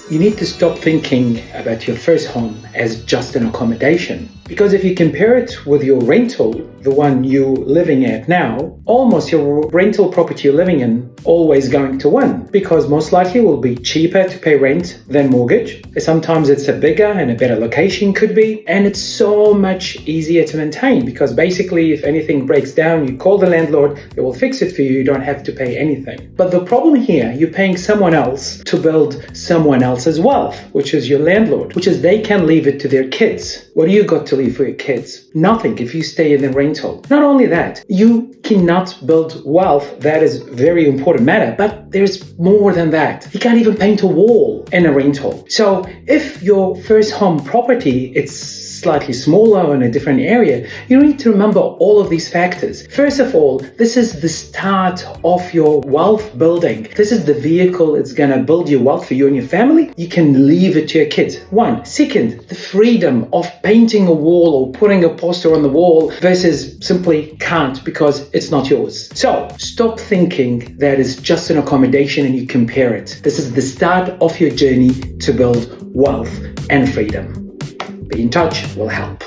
You need to stop thinking about your first home as just an accommodation. Because if you compare it with your rental, the one you're living at now, almost your rental property you're living in always going to win. Because most likely will be cheaper to pay rent than mortgage. Sometimes it's a bigger and a better location could be. And it's so much easier to maintain because basically if anything breaks down, you call the landlord, they will fix it for you. You don't have to pay anything. But the problem here, you're paying someone else to build someone else's wealth, which is your landlord, which is they can leave it to their kids. What do you got to leave for your kids? Nothing if you stay in the rental. Not only that, you cannot build wealth. That is very important matter, but there's more than that. You can't even paint a wall in a rental. So if your first home property, it's slightly smaller in a different area, you need to remember all of these factors. First of all, this is the start of your wealth building. This is the vehicle it's going to build your wealth for you and your family. You can leave it to your kids. One. Second, the freedom of painting a wall or putting a poster on the wall versus simply can't because it's not yours. So stop thinking that it's just an accommodation and you compare it. This is the start of your journey to build wealth and freedom. Be in touch will help.